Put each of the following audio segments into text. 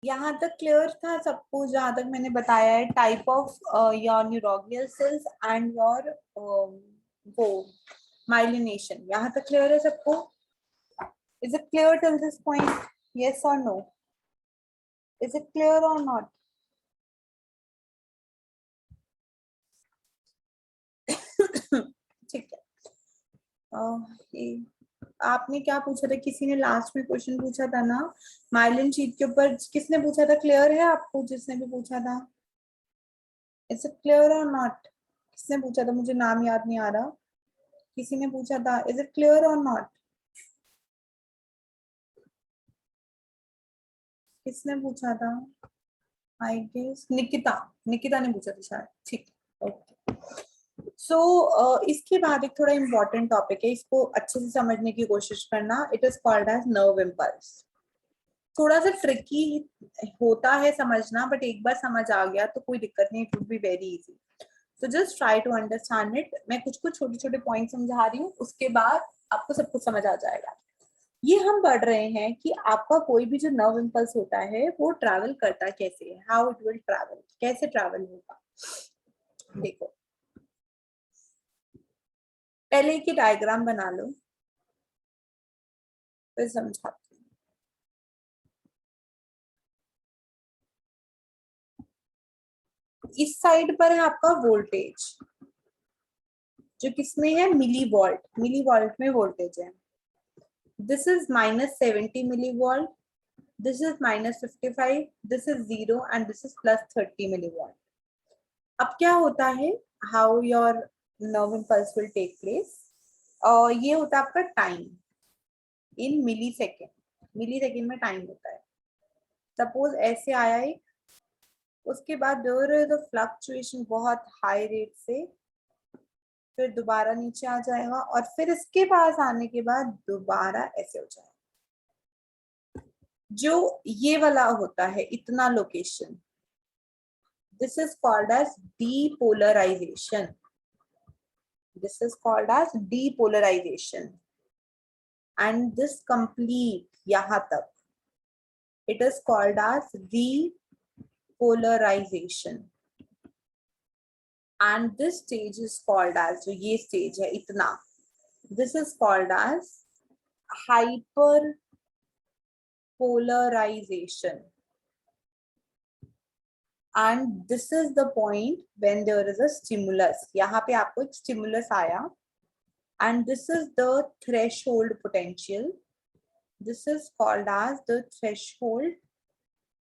यहाँ तक क्लियर था सबको? जहाँ तक मैंने बताया है type of your neuroglial sales and your वो माइलिनेशन, यहाँ तक क्लियर है सबको? Is it clear till this point? Yes और नो? इज इट क्लियर और नॉट? ठीक है। आपने क्या पूछा था? किसी ने लास्ट में क्वेश्चन पूछा था ना माइलिन शीट के ऊपर, किसने पूछा था? क्लियर है आपको जिसने भी पूछा था? इज इट क्लियर और नॉट? किसने पूछा था? मुझे नाम याद नहीं आ रहा, किसी ने पूछा था। इज इट क्लियर और नॉट? किसने पूछा था? आई गेस निकिता, निकिता ने पूछा था शायद। ठीक है, ओके। सो इसके बाद एक थोड़ा इंपॉर्टेंट टॉपिक है, इसको अच्छे से समझने की कोशिश करना। It is called as nerve impulse. थोड़ा सा ट्रिकी होता है समझना, बट एक बार समझ आ गया तो कोई दिक्कत नहीं, it would be very easy. So just try to understand it. मैं कुछ कुछ छोटे छोटे पॉइंट समझा रही हूँ, उसके बाद आपको सब कुछ समझ आ जाएगा। ये हम पढ़ रहे हैं कि आपका कोई भी जो नर्व इम्पल्स होता है वो ट्रैवल करता कैसे है, हाउ इट विल ट्रैवल, कैसे ट्रैवल होगा। देखो, पहले की डायग्राम बना लो, फिर समझाती हूँ। इस साइड पर है आपका वोल्टेज, जो किसमें है? मिली वोल्ट, मिली वोल्ट में वोल्टेज है। This is -70 millivolt, this is -55, this is 0 and this is +30 millivolt. अब क्या होता है, how your nerve impulse will take place, और ये होता है आपका time in millisecond. Millisecond में टाइम होता है। सपोज ऐसे आया एक, उसके बाद द फ्लक्चुएशन बहुत हाई रेट से, फिर दोबारा नीचे आ जाएगा, और फिर इसके पास आने के बाद दोबारा ऐसे हो जाएगा। जो ये वाला होता है इतना location, this is called as depolarization. This is called as depolarization. And this complete यहाँ तक, it is called as repolarization. And this stage is called as, जो ये stage है इतना, this is called as hyperpolarization. And this is the point when there is a stimulus. यहाँ पे आपको एक stimulus आया, and this is the threshold potential. This is called as the threshold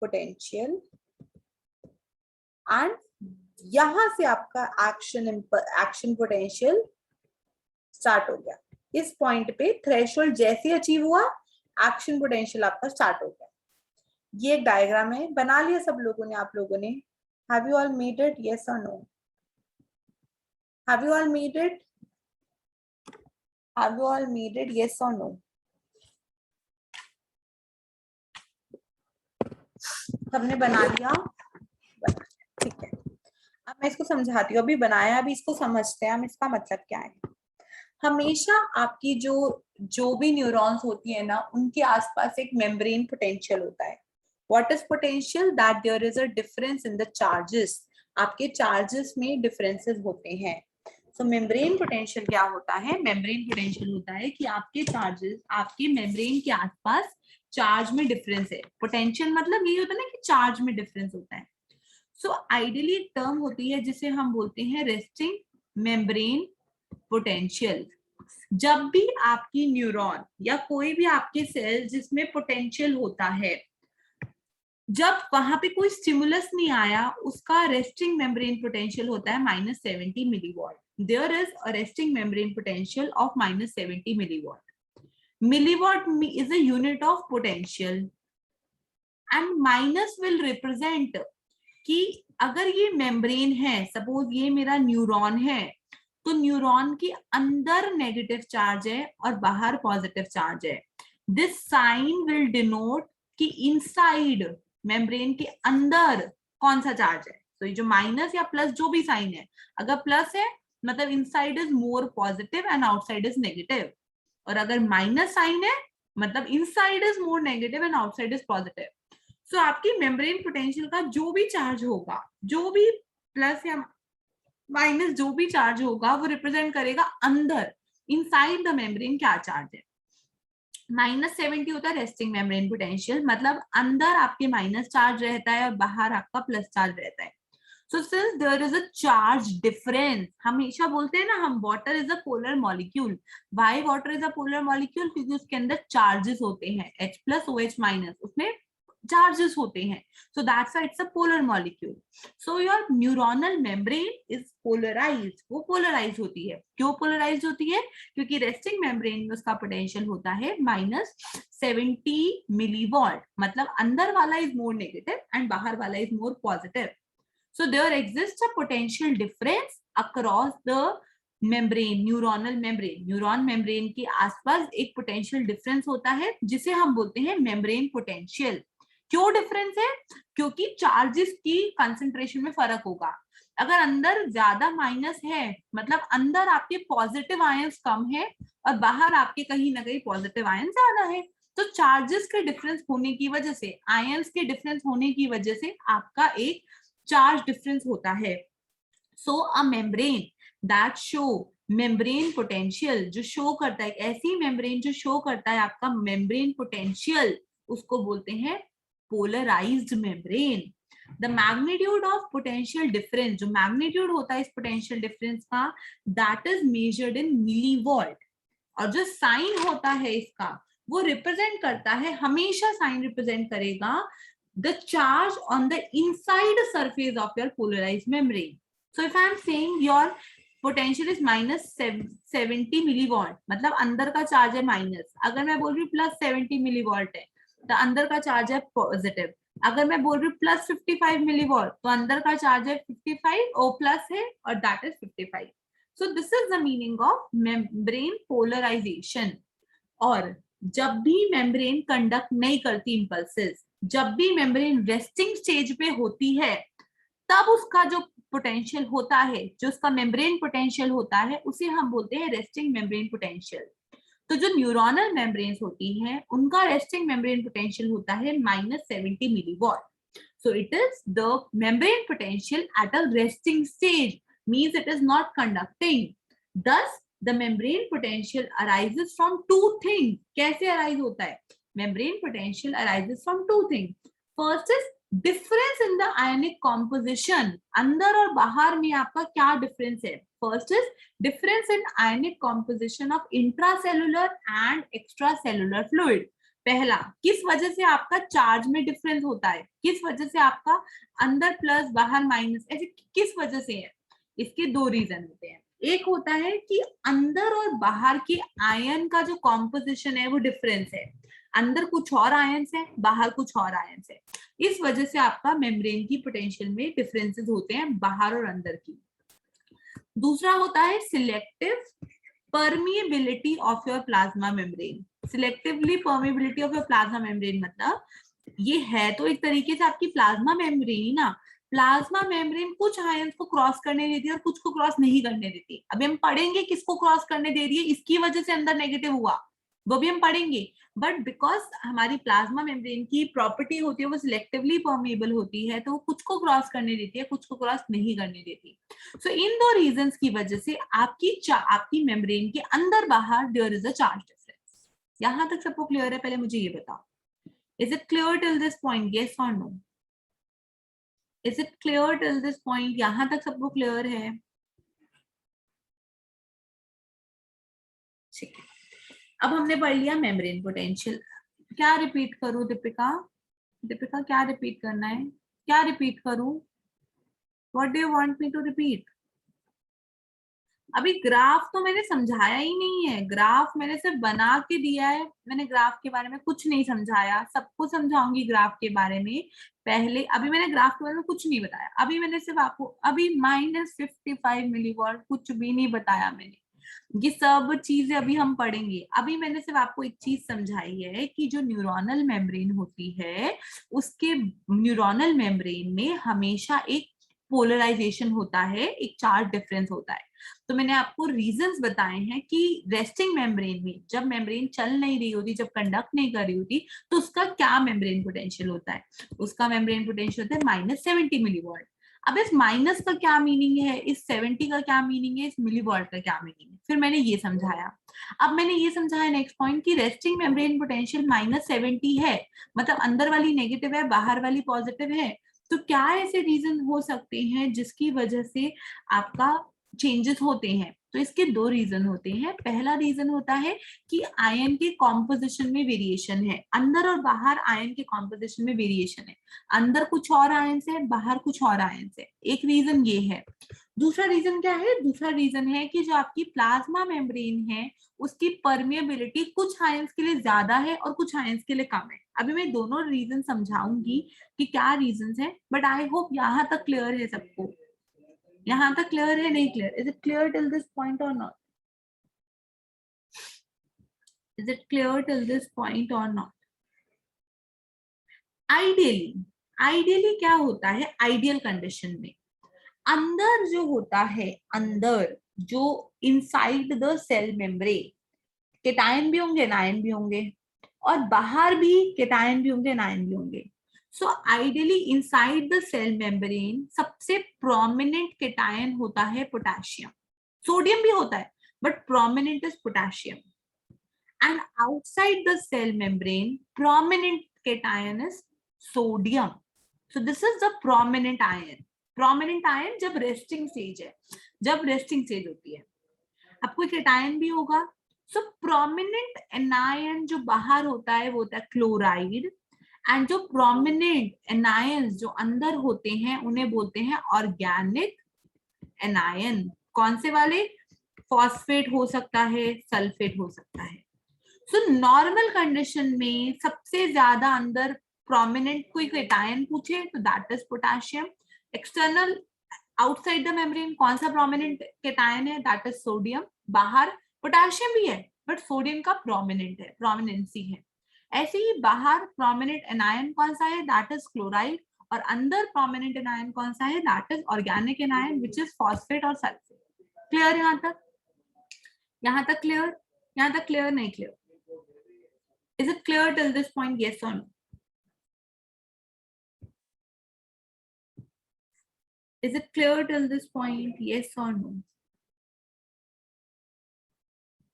potential. And यहाँ से आपका एक्शन पोटेंशियल स्टार्ट हो गया। इस पॉइंट पे थ्रेशोल्ड जैसे अचीव हुआ, एक्शन पोटेंशियल आपका स्टार्ट हो गया। ये एक डायग्राम है, बना लिया सब लोगों ने? आप लोगों ने have you all made it? Yes और no? Have you all made it? Have you all made it? Yes और नो? सबने बना लिया? ठीक है, अब मैं इसको समझाती हूँ। अभी बनाया, अभी इसको समझते हैं हम, इसका मतलब क्या है। हमेशा आपकी जो भी न्यूरॉन्स होती है ना, उनके आसपास एक मेम्ब्रेन पोटेंशियल होता है। What is potential? That there is a difference in the charges. आपके चार्जेस में डिफरेंसेस होते हैं। सो मेम्ब्रेन पोटेंशियल क्या होता है? मेम्ब्रेन पोटेंशियल होता है कि आपके चार्जेस, आपके मेम्ब्रेन के आसपास चार्ज में डिफरेंस है। पोटेंशियल मतलब यही होता है ना कि चार्ज में डिफरेंस होता है। सो आइडियली एक टर्म होती है जिसे हम बोलते हैं रेस्टिंग मेम्ब्रेन पोटेंशियल। जब भी आपकी न्यूरॉन या कोई भी आपके सेल जिसमें पोटेंशियल होता है, जब वहां पे कोई स्टिमुलस नहीं आया, उसका रेस्टिंग मेम्ब्रेन पोटेंशियल होता है -70 millivolt. There is a resting membrane potential of -70 millivolt. Milliwatt is a unit of potential, and minus will represent कि अगर ये मेम्ब्रेन है, सपोज ये मेरा न्यूरॉन है, तो न्यूरॉन के अंदर नेगेटिव चार्ज है और बाहर पॉजिटिव चार्ज है। दिस साइन विल डिनोट कि इनसाइड मेम्ब्रेन के अंदर कौन सा चार्ज है। तो ये जो माइनस या प्लस जो भी साइन है, अगर प्लस है मतलब inside is more positive and outside is negative, और अगर माइनस साइन है मतलब inside is more negative and outside is positive. So आपकी मेम्ब्रेन पोटेंशियल का जो भी चार्ज होगा, जो भी प्लस या माइनस जो भी चार्ज होगा, वो रिप्रेजेंट करेगा अंदर इनसाइड द मेम्ब्रेन क्या चार्ज है। -70 होता है रेस्टिंग मेम्ब्रेन पोटेंशियल, मतलब अंदर आपके माइनस चार्ज रहता है और बाहर आपका प्लस चार्ज रहता है। So since there is a charge difference, हमेशा बोलते हैं ना हम, water is a polar molecule. Why water is a polar molecule? क्योंकि उसके अंदर चार्जेस होते हैं, H+OH-, उसमें चार्जेस होते हैं। So that's why it's a polar molecule. So your neuronal membrane is polarized, वो पोलराइज होती है। क्यों पोलराइज होती है? क्योंकि रेस्टिंग मेम्ब्रेन में उसका पोटेंशियल होता है -70 मिलीवॉल्ट, मतलब अंदर वाला इज मोर नेगेटिव एंड बाहर वाला is more positive. So there exists a potential difference across the membrane, neuronal membrane. Neuron membrane के आसपास एक पोटेंशियल डिफरेंस होता है जिसे हम बोलते हैं मेम्ब्रेन पोटेंशियल। क्यों डिफरेंस है? क्योंकि चार्जेस की कंसंट्रेशन में फर्क होगा। अगर अंदर ज्यादा माइनस है, मतलब अंदर आपके पॉजिटिव आयंस कम है और बाहर आपके कहीं ना कहीं पॉजिटिव आयंस ज्यादा है, तो चार्जेस के डिफरेंस होने की वजह से, आयंस के डिफरेंस होने की वजह से आपका एक चार्ज डिफरेंस होता है। So a membrane that show membrane potential, जो शो करता है, ऐसी मेम्ब्रेन जो शो करता है आपका मेम्ब्रेन पोटेंशियल, उसको बोलते हैं polarized membrane. The magnitude of potential difference, जो मैग्नीट्यूड होता है इस पोटेंशियल डिफरेंस का, that is measured in millivolt. और जो साइन होता है इसका, वो रिप्रेजेंट करता है, हमेशा साइन रिप्रेजेंट करेगा the charge on the inside surface of your polarized membrane. So if I am saying your potential is -70 millivolt, मतलब अंदर का चार्ज है माइनस। अगर मैं बोल रही हूँ +70 millivolt है, तो अंदर का चार्ज है पॉजिटिव। अगर मैं बोल रही हूँ +55 millivolt, तो अंदर का चार्ज है 55, O प्लस है और that is 55। So this is the meaning of membrane polarization. और जब भी मेम्ब्रेन कंडक्ट नहीं करती इंपल्सेस, जब भी मेम्ब्रेन रेस्टिंग स्टेज पे होती है, तब उसका जो पोटेंशियल होता है, जो उसका मेम्ब्रेन पोटेंशियल होता है, उसे हम बोलते हैं रेस्टिंग मेम्ब्रेन पोटेंशियल। तो जो न्यूरोनल मेम्ब्रेन्स होती हैं, उनका रेस्टिंग मेम्ब्रेन पोटेंशियल होता है -70 milliwatt. So it is the membrane potential at a resting stage, means it is not conducting. thus the membrane potential arises from two things. कैसे arise होता है? membrane potential arises from two things. First is difference in the ionic composition. अंदर और बाहर में आपका क्या difference है? First is difference in ionic composition of intracellular and extracellular fluid. पहला, किस वजह से आपका चार्ज में डिफरेंस होता है? किस वजह से आपका अंदर प्लस बाहर माइनस, ऐसे किस वजह से है? इसके दो रीजन होते हैं। एक होता है कि अंदर और बाहर के आयन का जो कॉम्पोजिशन है वो डिफरेंस है, अंदर कुछ और आयन्स है, बाहर कुछ और आयन्स है। इस वजह से आपका मेम्ब्रेन की पोटेंशियल में डिफरेंसेस होते हैं बाहर और अंदर की। दूसरा होता है selective permeability of your plasma membrane. Selectively permeability of your plasma membrane मतलब ये है तो एक तरीके से आपकी प्लाज्मा मेम्ब्रेन ना, प्लाज्मा मेम्ब्रेन कुछ आयंस को क्रॉस करने देती है और कुछ को क्रॉस नहीं करने देती। अभी हम पढ़ेंगे किसको क्रॉस करने दे रही है, इसकी वजह से अंदर नेगेटिव हुआ, वो भी हम पढ़ेंगे। बट बिकॉज हमारी प्लाज्मा मेम्ब्रेन की प्रॉपर्टी होती है वो सिलेक्टिवली परमिएबल होती है, तो वो कुछ को क्रॉस करने देती है, कुछ को क्रॉस नहीं करने देती। सो इन दो रीजंस की वजह से आपकी मेम्ब्रेन के अंदर बाहर there is a charge difference. यहां तक सबको क्लियर है? पहले मुझे ये बताओ, is it clear till this point? Yes और no? Is it clear till this point? यहां तक सबको क्लियर है? ठीक है, अब हमने पढ़ लिया मेम्ब्रेन पोटेंशियल। क्या रिपीट करूं दीपिका? दीपिका क्या रिपीट करना है? क्या रिपीट करूं? What do you want me to repeat? अभी ग्राफ तो मैंने समझाया ही नहीं है, ग्राफ मैंने सिर्फ बना के दिया है, मैंने ग्राफ के बारे में कुछ नहीं समझाया। सबको समझाऊंगी ग्राफ के बारे में पहले, अभी मैंने ग्राफ के बारे में कुछ नहीं बताया। अभी मैंने सिर्फ आपको अभी -55 मिलीवॉल्ट कुछ भी नहीं बताया मैंने, ये सब चीजें अभी हम पढ़ेंगे। अभी मैंने सिर्फ आपको एक चीज समझाई है कि जो न्यूरोनल मेम्ब्रेन होती है, उसके न्यूरोनल मेम्ब्रेन में हमेशा एक पोलराइजेशन होता है, एक चार्ज डिफरेंस होता है। तो मैंने आपको रीजंस बताए हैं कि रेस्टिंग मेम्ब्रेन में जब मेम्ब्रेन चल नहीं रही होती, जब कंडक्ट नहीं कर रही होती, तो उसका क्या मेम्ब्रेन पोटेंशियल होता है। उसका मेम्ब्रेन पोटेंशियल होता है -70 मिलीवॉल्ट। अब इस माइनस का क्या मीनिंग है, इस 70 का क्या मीनिंग है, इस मिलीवॉल्ट का क्या मीनिंग है, फिर मैंने ये समझाया। अब मैंने ये समझाया नेक्स्ट पॉइंट की रेस्टिंग मेम्ब्रेन पोटेंशियल -70 है, मतलब अंदर वाली नेगेटिव है, बाहर वाली पॉजिटिव है। तो क्या ऐसे रीजन हो सकते हैं जिसकी वजह से आपका चेंजेस होते हैं। तो इसके दो रीजन होते हैं। पहला रीजन होता है कि आयन के कॉम्पोजिशन में वेरिएशन है, अंदर और बाहर आयन के कॉम्पोजिशन में वेरिएशन है, अंदर कुछ और आयन से, बाहर कुछ और आयन से। एक रीजन ये है। दूसरा रीजन क्या है, दूसरा रीजन है कि जो आपकी प्लाज्मा मेम्ब्रेन है उसकी परमिएबिलिटी कुछ आयंस के लिए ज्यादा है और कुछ आयंस के लिए कम है। अभी मैं दोनों रीजन समझाऊंगी कि क्या रीजंस है, बट आई होप यहाँ तक क्लियर है सबको। यहाँ तक क्लियर है, नहीं clear? Is it clear till this point और not? Is it clear till this point और नॉट? आइडियली, आइडियली क्या होता है, आइडियल कंडीशन में अंदर जो होता है, अंदर जो inside the cell membrane cation भी होंगे, नायन भी होंगे, और बाहर भी केटायन भी होंगे, नायन भी होंगे। So ideally inside the cell membrane सबसे प्रोमिनेंट केटायन होता है पोटेशियम। सोडियम भी होता है but prominent is potassium. And outside the cell membrane prominent cation is sodium. So this is the prominent ion. Prominent ion जब resting stage है, जब resting stage होती है, अब कोई केटायन भी होगा। सो प्रोमिनेंट एनायन जो बाहर होता है वो होता है क्लोराइड, एंड जो प्रोमिनेंट एनायंस जो अंदर होते हैं उन्हें बोलते हैं ऑर्गेनिक एनायन। कौन से वाले? फॉस्फेट हो सकता है, सल्फेट हो सकता है। सो नॉर्मल कंडीशन में सबसे ज्यादा अंदर प्रोमिनेंट कोई केटायन पूछे तो that is potassium. External outside the membrane कौन सा प्रोमिनेंट केटायन है? That is sodium. बाहर पोटेशियम भी है बट सोडियम का प्रोमिनेंट है, प्रोमिनेंसी है। ऐसे ही बाहर प्रोमिनेंट एनायन कौन सा है? That is chloride. और अंदर प्रोमिनेंट एनायन कौन सा है? That is organic anion which is phosphate और सल्फेट। क्लियर यहाँ तक? यहाँ तक क्लियर? यहाँ तक क्लियर, नहीं clear? Is it clear till this point? Yes और no? Is it clear till this point? Yes or no?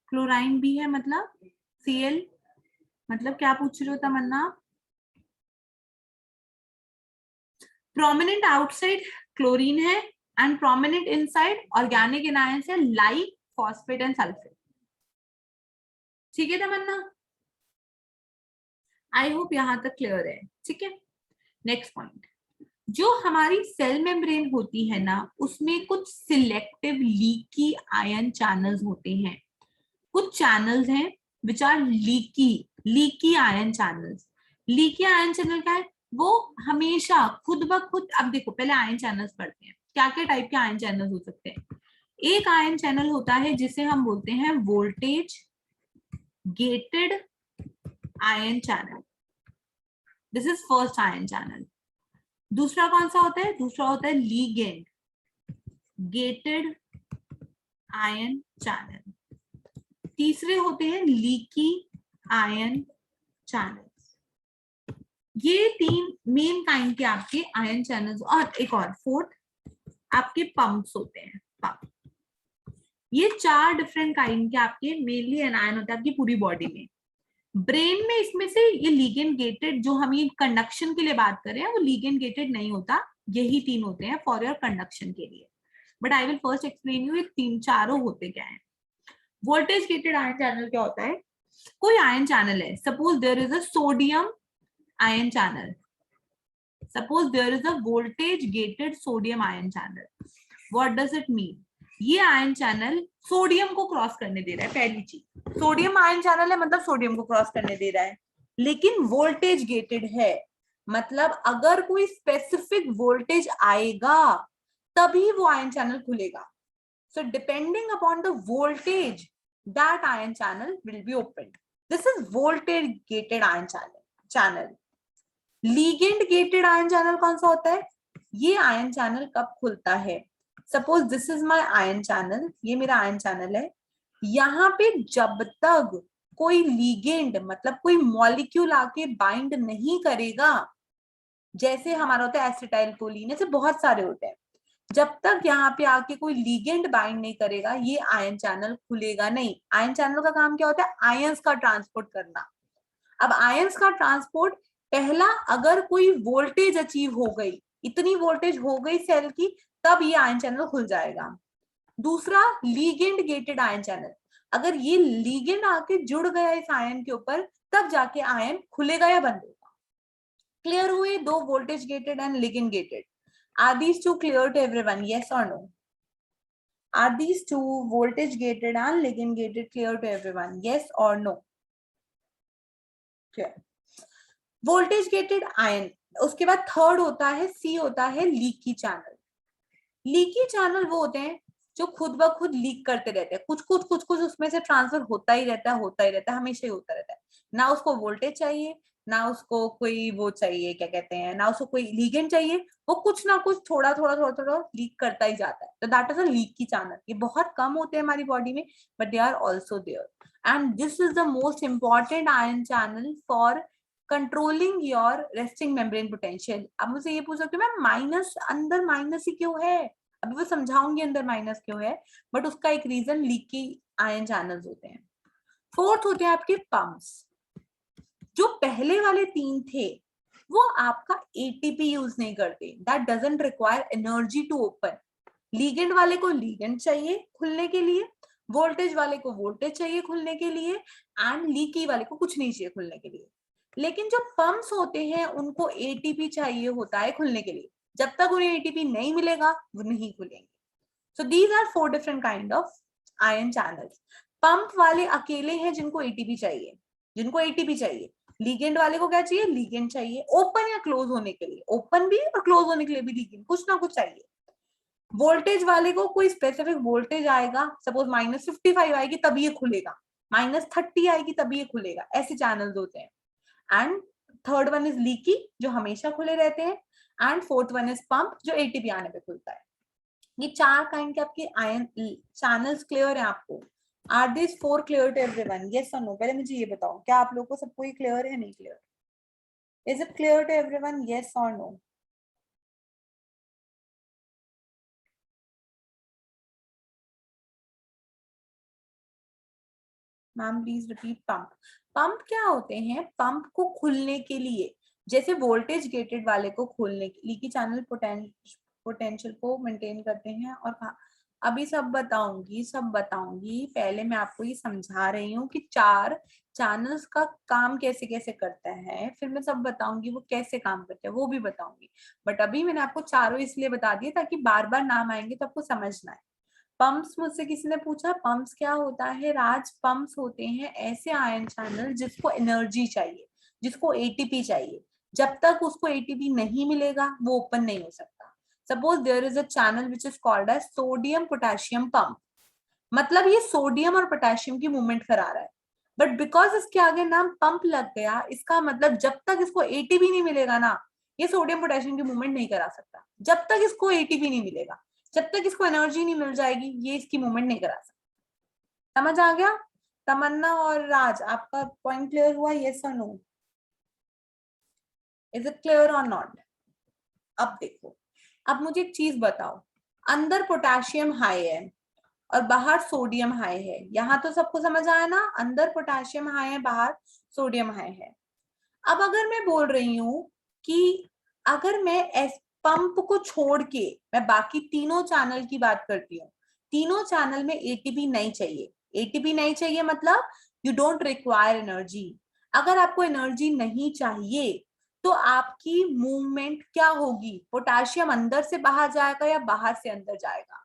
Chlorine भी है मतलब Cl, मतलब क्या पूछ रहे हो तमन्ना? प्रोमिनेंट आउटसाइड क्लोरीन है and prominent inside organic anions है लाइक फॉस्फेट एंड सल्फेट। ठीक है तमन्ना? आई होप यहां तक क्लियर है। ठीक है, नेक्स्ट पॉइंट। जो हमारी सेल मेम्ब्रेन होती है ना, उसमें कुछ सिलेक्टिव लीकी आयन चैनल्स होते हैं। कुछ चैनल्स हैं which are leaky ion channels. Leaky ion channel क्या है? वो हमेशा खुद ब खुद, अब देखो पहले आयन चैनल्स पढ़ते हैं, क्या क्या टाइप के आयन चैनल्स हो सकते हैं। एक आयन चैनल होता है जिसे हम बोलते हैं voltage gated ion channel. This is first ion channel. दूसरा कौन सा होता है? दूसरा होता है लीगेंड गेटेड आयन चैनल। तीसरे होते हैं लीकी आयन चैनल्स। ये तीन मेन काइंड के आपके आयन चैनल्स, और एक और फोर्थ आपके पंप्स होते हैं, पंप। ये चार डिफरेंट काइंड के आपके मेनली एनायन होते हैं आपकी पूरी बॉडी में। ब्रेन में इसमें से ये लीगेंड गेटेड, जो हम ये कंडक्शन के लिए बात कर रहे हैं, वो लीगेंड गेटेड नहीं होता। यही तीन होते हैं फॉर योर कंडक्शन के लिए। But I will first explain you ये तीन चारों होते क्या है। वोल्टेज गेटेड आयन चैनल क्या होता है? कोई आयन चैनल है, suppose there is a sodium ion channel, suppose there is a voltage gated sodium ion channel. What does it mean? ये आयन चैनल सोडियम को क्रॉस करने दे रहा है। पहली चीज, सोडियम आयन चैनल है मतलब सोडियम को क्रॉस करने दे रहा है, लेकिन वोल्टेज गेटेड है, मतलब अगर कोई स्पेसिफिक वोल्टेज आएगा तभी वो आयन चैनल खुलेगा। So depending upon the voltage, that ion channel will be opened. This is voltage gated ion channel. Ligand gated ion channel कौन सा होता है? ये आयन चैनल कब खुलता है? Suppose this is my ion channel, ये मेरा आयन चैनल है। यहाँ पे जब तक कोई लिगेंड मतलब कोई मॉलिक्यूल आके बाइंड नहीं करेगा, जैसे हमारा होता है एसिटाइल कोलिन, ऐसे बहुत सारे होते हैं, जब तक यहाँ पे आके कोई लिगेंड बाइंड नहीं करेगा ये आयन चैनल खुलेगा नहीं। आयन चैनल का काम क्या होता है? आयंस का ट्रांसपोर्ट करना। अब आयंस का ट्रांसपोर्ट, पहला अगर कोई वोल्टेज अचीव हो गई, इतनी वोल्टेज हो गई सेल की, तब ये आयन चैनल खुल जाएगा। दूसरा लीगेंड गेटेड आयन चैनल, अगर ये लीगेंड आके जुड़ गया इस आयन के ऊपर, तब जाके आयन खुलेगा या बंद होगा। क्लियर हुए दो, voltage gated and ligand gated? Are these two clear to everyone? Yes or no? Are these two voltage gated and ligand gated clear to everyone? Yes or no? Clear. Voltage gated ion, उसके बाद third होता है सी, होता है leaky channel. Leaky channel वो होते हैं जो खुद ब खुद लीक करते रहते हैं, कुछ कुछ उसमें से ट्रांसफर होता ही रहता है, हमेशा ही होता रहता है। ना उसको वोल्टेज चाहिए, ना उसको कोई वो चाहिए, क्या कहते हैं, ना उसको कोई लीगेंड चाहिए, वो कुछ ना कुछ थोड़ा थोड़ा लीक करता ही जाता है। तो that is a leaky channel. ये बहुत कम होते हैं हमारी बॉडी में, but they are also there, and this is the most important ion channel for controlling your resting membrane potential. अब मुझे ये पूछ सकते हो मैम माइनस, अंदर माइनस ही क्यों है? अभी वो समझाऊंगी अंदर माइनस क्यों है, बट उसका एक रीजन लीकी आयन चैनल्स होते हैं। फोर्थ होते हैं आपके पंप्स। जो पहले वाले तीन थे वो आपका एटीपी यूज नहीं करते, that doesn't require energy to open. Ligand वाले को लीगेंड चाहिए खुलने के लिए, वोल्टेज वाले को वोल्टेज चाहिए खुलने के लिए, एंड लीकी वाले को कुछ नहीं चाहिए खुलने के लिए। लेकिन जो पंप्स होते हैं उनको एटीपी चाहिए होता है खुलने के लिए, जब तक उन्हें एटीपी नहीं मिलेगा वो नहीं खुलेंगे। So these are 4 different kind of ion channels. Pump वाले अकेले हैं जिनको एटीपी चाहिए, जिनको एटीपी चाहिए। लीगेंड वाले को क्या चाहिए? लीगेंड चाहिए ओपन या क्लोज होने के लिए, ओपन भी और क्लोज होने के लिए भी लीगेंड कुछ ना कुछ चाहिए। वोल्टेज वाले को कोई स्पेसिफिक वोल्टेज आएगा, सपोज -55 आएगी तभी ये खुलेगा, -30 आएगी तभी ये खुलेगा, ऐसे चैनल्स होते हैं। And third one is leaky जो हमेशा खुले रहते हैं, and fourth one is pump जो एटीपी आने पे खुलता है। ये 4 काइंड के आपके आयन चैनल्स क्लियर है आपको? Are this 4 clear to everyone? Yes और नो? पहले मुझे ये बताओ, क्या आप लोगों को सबको ये क्लियर है नहीं clear? Is it clear to everyone? Yes और no? Ma'am please repeat. Pump, pump क्या होते हैं? पंप को खुलने के लिए, जैसे वोल्टेज गेटेड वाले को खोलने के लिए चैनल पोटेंशियल को मेंटेन करते हैं। और अभी सब बताऊंगी, पहले मैं आपको ये समझा रही हूँ कि 4 चैनल्स का काम कैसे कैसे करता है, फिर मैं सब बताऊंगी वो कैसे काम करते हैं, वो भी बताऊंगी। बट अभी मैंने आपको चारों इसलिए बता दिए ताकि बार बार नाम आएंगे तो आपको समझना है। पंप्स, मुझसे किसी ने पूछा पंप्स क्या होता है? राज, पंप्स होते हैं ऐसे आयन चैनल जिसको एनर्जी चाहिए, जिसको एटीपी चाहिए। जब तक उसको एटीपी नहीं मिलेगा वो ओपन नहीं हो सकता। Suppose there is a channel which is called as sodium potassium pump, मतलब ये सोडियम और पोटेशियम की मूवमेंट करा रहा है, बट बिकॉज इसके आगे नाम पंप लग गया, इसका मतलब जब तक इसको एटीपी नहीं मिलेगा ना, ये सोडियम पोटेशियम की मूवमेंट नहीं करा सकता। जब तक इसको एटीपी नहीं मिलेगा, जब तक इसको एनर्जी नहीं मिल जाएगी, ये इसकी मूवमेंट नहीं करा सकता। समझ आ गया? तमन्ना और राज, आपका पॉइंट क्लियर हुआ? यस और नो? इज इट क्लियर और नॉट? अब देखो, अब मुझे एक चीज बताओ, अंदर पोटेशियम हाई है और बाहर सोडियम हाई है, यहाँ तो सबको समझ आया ना? अंदर पोटेशियम हाई है, बाहर सोडियम हाई है। अब अगर मैं बोल रही हूं कि अगर मैं पंप को छोड़ के मैं बाकी तीनों चैनल की बात करती हूँ, तीनों चैनल में एटीपी नहीं चाहिए, एटीपी नहीं चाहिए मतलब यू डोंट रिक्वायर एनर्जी। अगर आपको एनर्जी नहीं चाहिए तो आपकी मूवमेंट क्या होगी? पोटेशियम अंदर से बाहर जाएगा या बाहर से अंदर जाएगा?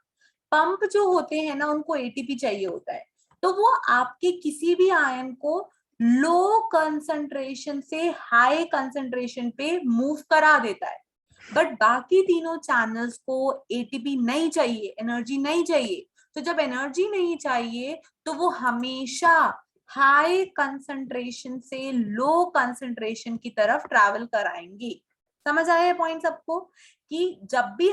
पंप जो होते हैं ना उनको एटीपी चाहिए होता है, तो वो आपके किसी भी आयन को लो कंसंट्रेशन से हाई कंसंट्रेशन पे मूव करा देता है। बट बाकी तीनों चैनल्स को एटीपी नहीं चाहिए, एनर्जी नहीं चाहिए। तो जब एनर्जी नहीं चाहिए तो वो हमेशा हाई कंसंट्रेशन से लो कंसंट्रेशन की तरफ ट्रैवल कराएंगे। समझ आया पॉइंट सबको कि जब भी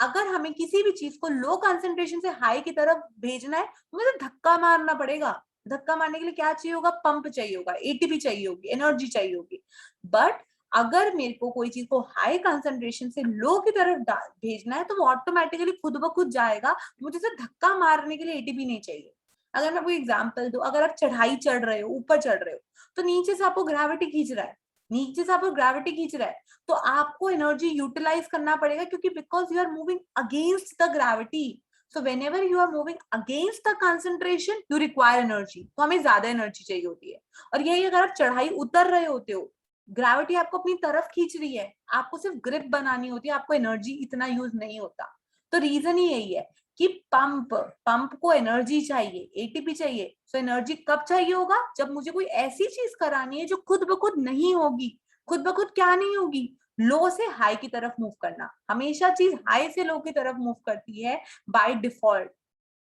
अगर हमें किसी भी चीज को लो कंसंट्रेशन से हाई की तरफ भेजना है तो मुझे धक्का मारना पड़ेगा। धक्का मारने के लिए क्या चाहिए होगा? पंप चाहिए होगा, एटीपी चाहिए होगी, एनर्जी चाहिए होगी। बट अगर मेरे को कोई चीज को हाई कंसंट्रेशन से लो की तरफ भेजना है तो वो ऑटोमेटिकली खुद ब खुद जाएगा, मुझे सिर्फ धक्का मारने के लिए एटीपी नहीं चाहिए। अगर मैं कोई एग्जांपल दूं, अगर आप चढ़ाई चढ़ रहे हो, ऊपर चढ़ रहे हो, तो नीचे से आपको ग्रेविटी खींच रहा है, नीचे से आपको ग्रेविटी खींच रहा है, तो आपको एनर्जी यूटिलाइज करना पड़ेगा, क्योंकि because you are moving against the gravity. So whenever you are moving against the concentration you require energy, तो हमें ज्यादा एनर्जी चाहिए होती है। और यही अगर आप चढ़ाई उतर रहे होते हो, ग्रेविटी आपको अपनी तरफ खींच रही है, आपको सिर्फ ग्रिप बनानी होती है, आपको एनर्जी इतना यूज नहीं होता। तो रीजन ही यही है कि पंप को एनर्जी चाहिए, एटीपी चाहिए। सो एनर्जी कब चाहिए होगा? जब मुझे कोई ऐसी चीज करानी है जो खुद ब खुद नहीं होगी। खुद ब खुद क्या नहीं होगी? लो से हाई की तरफ मूव करना। हमेशा चीज हाई से लो की तरफ मूव करती है बाय डिफॉल्ट,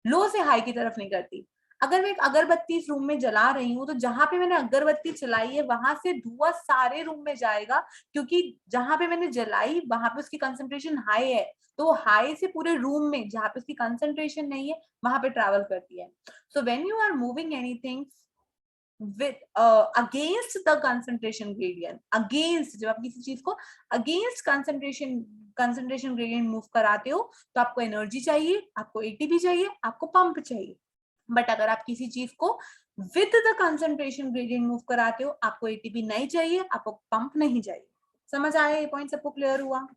लो से हाई की तरफ नहीं करती। अगर मैं एक अगरबत्ती इस रूम में जला रही हूँ, तो जहां पे मैंने अगरबत्ती चलाई है वहां से धुआं सारे रूम में जाएगा, क्योंकि जहां पे मैंने जलाई वहां पे उसकी कंसंट्रेशन हाई है, तो वो हाई से पूरे रूम में जहां पे उसकी कंसंट्रेशन नहीं है वहां पे ट्रैवल करती है। So when you are moving anything with against the concentration gradient, against, जब आप किसी चीज को against concentration gradient मूव कराते हो तो आपको एनर्जी चाहिए, आपको एटीपी चाहिए, आपको पंप चाहिए। बट अगर आप किसी चीज को with the concentration gradient move कराते हो, आपको एटीपी नहीं चाहिए, आपको पंप नहीं चाहिए। समझ आया? ये पॉइंट सबको क्लियर हुआ?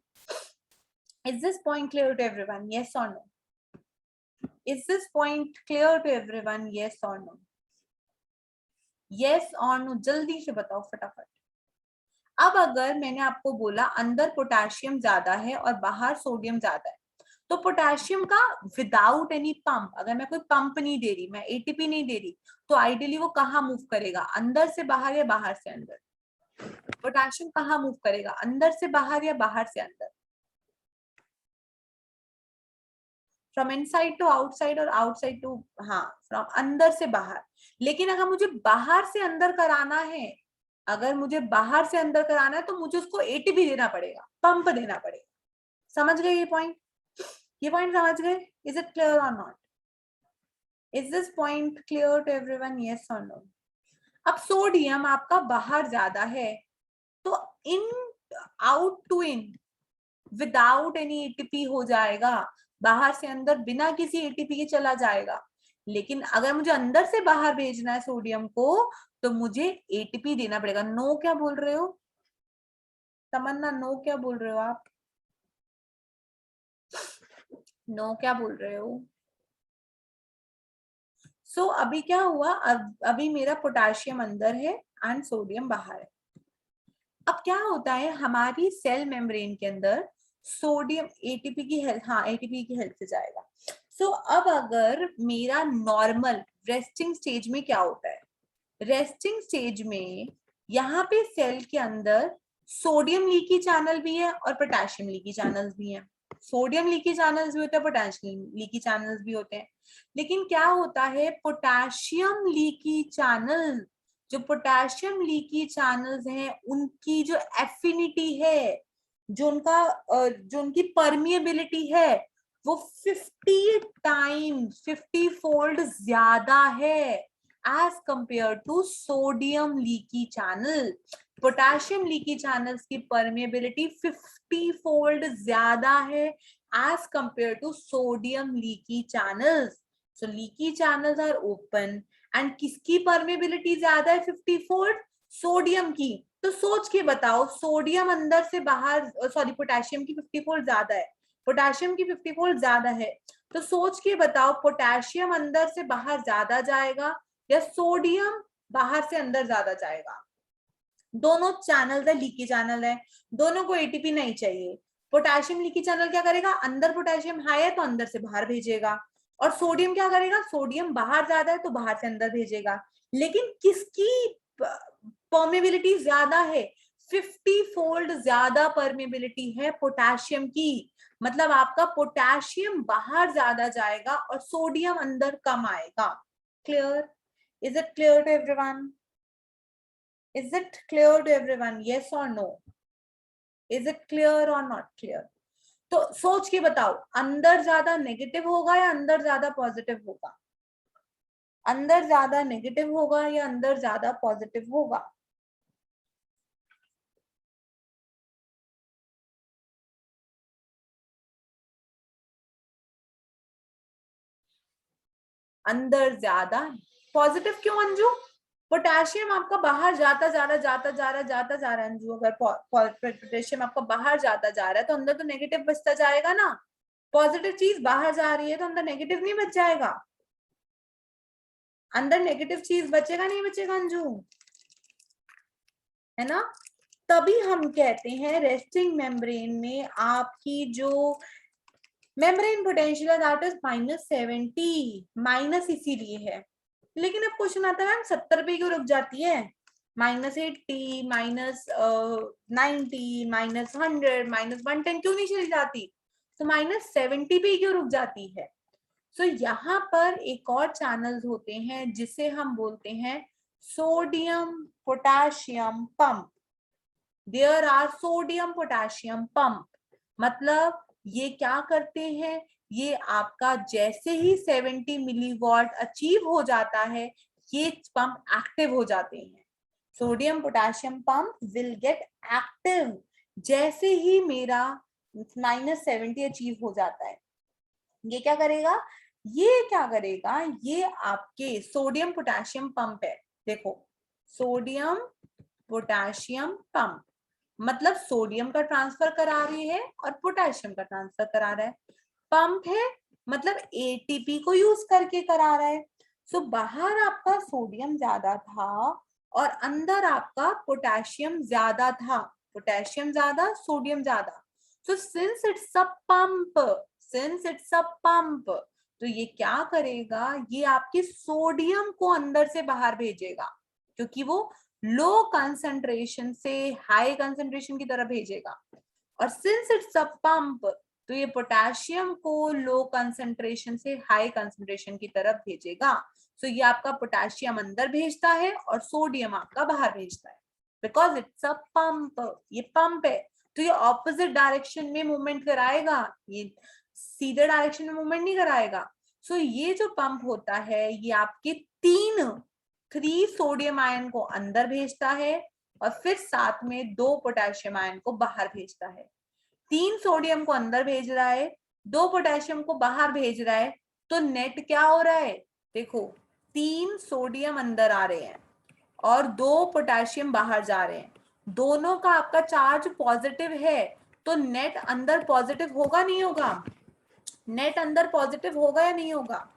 Is this point clear to everyone? Yes और no? Is this point clear to everyone? Yes और नो? यस और नो जल्दी से बताओ फटाफट। अब अगर मैंने आपको बोला अंदर पोटेशियम ज्यादा है और बाहर सोडियम ज्यादा है, तो पोटेशियम का विदाउट एनी पंप, अगर मैं कोई पंप नहीं दे रही, मैं एटीपी नहीं दे रही, तो आइडियली वो कहाँ मूव करेगा? अंदर से बाहर या बाहर से अंदर? पोटेशियम कहाँ मूव करेगा? अंदर से बाहर या बाहर से अंदर? फ्रॉम इनसाइड टू आउटसाइड और आउटसाइड टू, हाँ, फ्रॉम अंदर से बाहर। लेकिन अगर मुझे बाहर से अंदर कराना है, अगर मुझे बाहर से अंदर कराना है तो मुझे उसको एटीपी देना पड़ेगा, पंप देना पड़ेगा। समझ गए ये पॉइंट? ये पॉइंट समझ गए? इज इट क्लियर और not? Is this point clear to everyone? Yes और नो? अब सोडियम आपका बाहर ज्यादा है, तो in out to in without any ATP हो जाएगा, बाहर से अंदर बिना किसी एटीपी के चला जाएगा। लेकिन अगर मुझे अंदर से बाहर भेजना है सोडियम को, तो मुझे एटीपी देना पड़ेगा। नो क्या बोल रहे हो तमन्ना? नो क्या बोल रहे हो आप? नो क्या बोल रहे हो? सो अभी क्या हुआ? अभी मेरा पोटेशियम अंदर है एंड सोडियम बाहर है। अब क्या होता है हमारी सेल मेम्ब्रेन के अंदर, सोडियम एटीपी की हेल्प, हाँ एटीपी की हेल्प से जाएगा। सो अब अगर मेरा नॉर्मल रेस्टिंग स्टेज में क्या होता है? रेस्टिंग स्टेज में यहाँ पे सेल के अंदर सोडियम लीकी चैनल भी है और पोटेशियम लीकी चैनल्स भी हैं। सोडियम लीकी चैनल्स भी होते हैं, पोटेशियम लीकी चैनल्स भी होते हैं। लेकिन क्या होता है, पोटेशियम लीकी चैनल, जो पोटेशियम लीकी चैनल्स हैं उनकी जो एफिनिटी है, जो उनकी परमिएबिलिटी है, वो 50 फोल्ड ज्यादा है as compare to sodium leaky channel. Potassium leaky channels की परमिएबिलिटी 50 फोल्ड ज्यादा है as compare to sodium leaky channels. So leaky channels are open and किसकी परमेबिलिटी ज्यादा है 50 फोल्ड? सोडियम की। तो सोच के बताओ, सोडियम अंदर से बाहर, सॉरी पोटेशियम की 50 फोल्ड ज्यादा है, पोटेशियम की 50 फोल्ड ज्यादा है, तो सोच के बताओ पोटेशियम अंदर से बाहर ज्यादा जाएगा या सोडियम बाहर से अंदर ज्यादा जाएगा? दोनों चैनल है, लीकी चैनल है, दोनों को एटीपी नहीं चाहिए। पोटेशियम लीकी चैनल क्या करेगा? अंदर पोटेशियम हाई है तो अंदर से बाहर भेजेगा, और सोडियम क्या करेगा? सोडियम बाहर ज्यादा है तो बाहर से अंदर भेजेगा। लेकिन किसकी परमेबिलिटी ज्यादा है? 50 फोल्ड ज्यादा परमेबिलिटी है पोटेशियम की। मतलब आपका पोटेशियम बाहर ज्यादा जाएगा और सोडियम अंदर कम आएगा। Clear? Is it clear to everyone? Is it clear to everyone? Yes or no? Is it clear or not clear? तो सोच के बताओ, अंदर ज्यादा नेगेटिव होगा या अंदर ज्यादा पॉजिटिव होगा? अंदर ज्यादा नेगेटिव होगा या अंदर ज्यादा पॉजिटिव होगा? अंदर ज्यादा पॉजिटिव। क्यों अंजू? पोटेशियम आपका बाहर जाता जा रहा, जाता जा रहा, जाता जा रहा है अंजू। अगर पोटेशियम आपका बाहर जाता जा रहा है तो अंदर तो नेगेटिव बचता जाएगा ना। पॉजिटिव चीज बाहर जा रही है तो अंदर नेगेटिव नहीं बच जाएगा? अंदर नेगेटिव चीज बचेगा नहीं बचेगा अंजू? है ना। तभी हम कहते हैं रेस्टिंग मेम्ब्रेन में आपकी जो मेम्ब्रेन पोटेंशियल है दैट इज -70। माइनस इसीलिए है। लेकिन अब क्वेश्चन आता है मैम 70 पे क्यों रुक जाती है? -80, -90, -100, -110 क्यों नहीं चली जाती? तो -70 पे क्यों रुक जाती है? तो यहाँ पर एक और चैनल्स होते हैं जिसे हम बोलते हैं sodium potassium pump. There are sodium potassium pump. मतलब ये क्या करते हैं, ये आपका जैसे ही 70 मिलीवॉट अचीव हो जाता है ये पंप एक्टिव हो जाते हैं। Sodium potassium pump will get active जैसे ही मेरा -70 अचीव हो जाता है। ये क्या करेगा? ये क्या करेगा? ये आपके सोडियम पोटेशियम पंप है। देखो, सोडियम पोटेशियम पंप मतलब सोडियम का ट्रांसफर करा रही है और पोटेशियम का ट्रांसफर करा रहा है। पंप है मतलब एटीपी को यूज करके करा रहा है। सो बाहर आपका सोडियम ज्यादा था और अंदर आपका पोटेशियम ज्यादा था। पोटेशियम ज्यादा, सोडियम ज्यादा। So since it's a pump, since it's a pump, तो ये क्या करेगा? ये आपके सोडियम को अंदर से बाहर भेजेगा क्योंकि वो लो कंसंट्रेशन से हाई कंसंट्रेशन की तरफ भेजेगा। और सिंस इट्स अ पंप तो ये पोटेशियम को लो कंसंट्रेशन से हाई कंसंट्रेशन की तरफ भेजेगा। सो ये आपका पोटेशियम अंदर भेजता है और सोडियम आपका बाहर भेजता है बिकॉज इट्स अ पंप। ये पंप है तो ये ऑपोजिट डायरेक्शन में मूवमेंट कराएगा, ये सीधे डायरेक्शन में मूवमेंट नहीं कराएगा। सो ये जो पंप होता है ये आपके 3 सोडियम आयन को अंदर भेजता है और फिर साथ में 2 पोटेशियम आयन को बाहर भेजता है। 3 सोडियम को अंदर भेज रहा है, 2 पोटेशियम को बाहर भेज रहा है। तो नेट क्या हो रहा है? देखो, 3 सोडियम अंदर आ रहे हैं और 2 पोटेशियम बाहर जा रहे हैं। दोनों का आपका चार्ज पॉजिटिव है तो नेट अंदर पॉजिटिव होगा नहीं होगा? नेट अंदर पॉजिटिव होगा या नहीं होगा?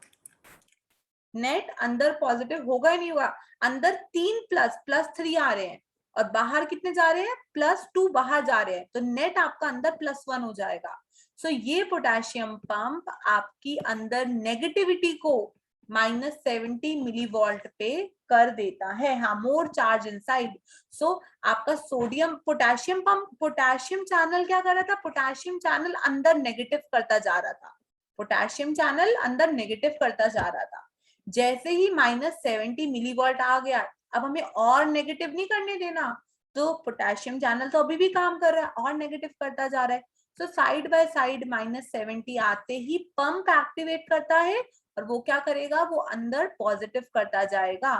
नेट अंदर पॉजिटिव होगा ही नहीं होगा। अंदर 3 +3 आ रहे हैं और बाहर कितने जा रहे हैं? +2 बाहर जा रहे हैं तो नेट आपका अंदर +1 हो जाएगा। सो ये पोटेशियम पंप आपकी अंदर नेगेटिविटी को -70 मिलीवोल्ट पे कर देता है। हाँ, मोर चार्ज इनसाइड। सो आपका sodium potassium pump, potassium channel क्या कर रहा था? पोटेशियम चैनल अंदर नेगेटिव करता जा रहा था। पोटेशियम चैनल अंदर नेगेटिव करता जा रहा था। जैसे ही -70 मिलीवॉल्ट आ गया, अब हमें और नेगेटिव नहीं करने देना। तो पोटेशियम चैनल तो अभी भी काम कर रहा है और नेगेटिव करता जा रहा है। तो साइड बाय साइड -70 आते ही पंप एक्टिवेट करता है और वो क्या करेगा? वो अंदर पॉजिटिव करता जाएगा।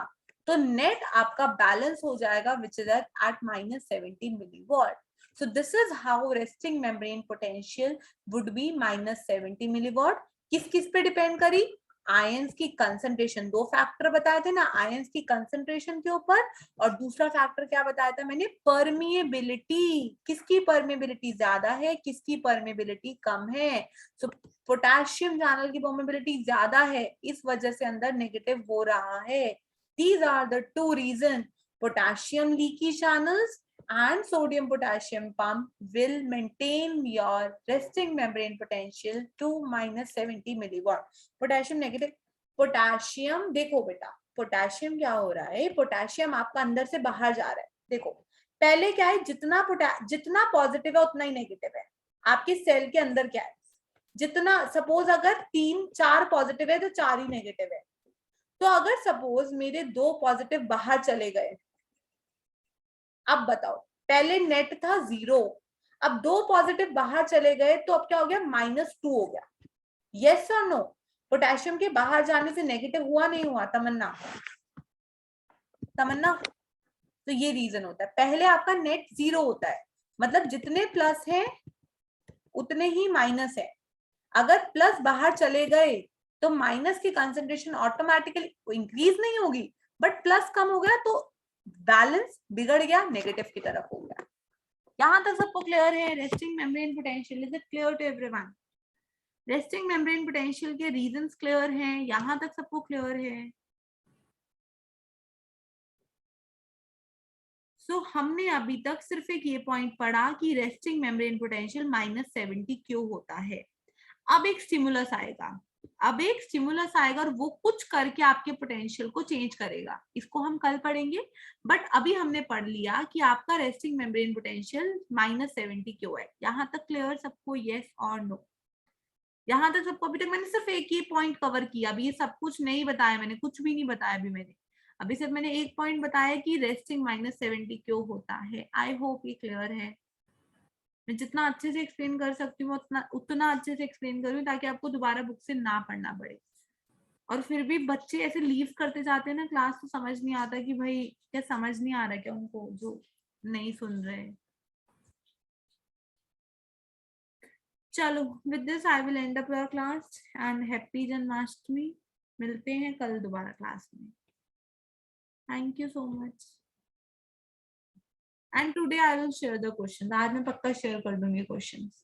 तो नेट आपका बैलेंस हो जाएगा which is at -70 milliwatt. So this is how resting membrane potential would be -70 milliwatt. किस किस पे डिपेंड करी? आयंस की कंसंट्रेशन। 2 फैक्टर बताए थे ना, आयंस की कंसंट्रेशन के ऊपर और दूसरा फैक्टर क्या बताया था मैंने? परमिएबिलिटी। किसकी परमिएबिलिटी ज्यादा है, किसकी परमिएबिलिटी कम है? सो पोटेशियम चैनल की परमिएबिलिटी ज्यादा है, इस वजह से अंदर नेगेटिव हो रहा है। These are the 2 reason. Potassium leaky channels and sodium potassium pump will maintain your resting membrane potential to -70 milliwatt. Potassium negative, potassium देखो बेटा, पोटेशियम क्या हो रहा है? पोटेशियम आपका अंदर से बाहर जा रहा है। देखो पहले क्या है, जितना पॉजिटिव है उतना ही नेगेटिव है। आपके सेल के अंदर क्या है? जितना सपोज अगर 3-4 पॉजिटिव है तो 4 ही नेगेटिव है। तो अगर सपोज मेरे 2 पॉजिटिव बाहर चले गए, अब बताओ, पहले नेट था 0, अब 2 पॉजिटिव बाहर चले गए तो अब क्या हो गया, -2 हो गया। यस और नो? पोटेशियम के बाहर जाने से नेगेटिव हुआ नहीं हुआ? तमन्ना, तमन्ना, तो ये रीजन होता है। पहले आपका नेट 0 होता है, मतलब जितने प्लस है उतने ही माइनस है। अगर प्लस बाहर चले गए तो माइनस की कंसेंट्रेशन ऑटोमेटिकली इंक्रीज नहीं होगी, बट प्लस कम हो गया तो बैलेंस बिगड़ गया, नेगेटिव की तरफ हो गया। यहां तक सबको क्लियर है? Resting membrane potential, is it clear to everyone? Resting membrane potential के रीजंस क्लियर हैं? यहां तक सबको क्लियर है? सो हमने अभी तक सिर्फ एक ये पॉइंट पढ़ा कि रेस्टिंग मेम्ब्रेन पोटेंशियल -70 क्यों होता है। अब एक स्टिमुलस आएगा, अब एक स्टिमुलस आएगा और वो कुछ करके आपके पोटेंशियल को चेंज करेगा। इसको हम कल पढ़ेंगे, बट अभी हमने पढ़ लिया कि आपका रेस्टिंग मेम्ब्रेन पोटेंशियल -70 क्यों है। यहां तक क्लियर सबको? यस और नो? यहां तक सबको? अभी तक मैंने सिर्फ एक ही पॉइंट कवर किया, अभी ये सब कुछ नहीं बताया मैंने, कुछ भी नहीं बताया अभी मैंने। अभी सिर्फ मैंने एक पॉइंट बताया कि रेस्टिंग -70 क्यों होता है। आई होप ये क्लियर है। मैं जितना अच्छे से एक्सप्लेन कर सकती हूँ उतना उतना अच्छे से एक्सप्लेन करूँ, ताकि आपको दोबारा बुक से ना पढ़ना पड़े। और फिर भी बच्चे ऐसे लीव करते जाते हैं ना क्लास, तो समझ नहीं आता कि भाई क्या समझ नहीं आ रहा क्या उनको, जो नहीं सुन रहे। चलो, with this I will and up your class and happy Janmashtami. मिलते हैं कल दोबारा क्लास में। Thank you so much. And today I will share the question, आज मैं पक्का शेयर कर दूंगी क्वेश्चंस।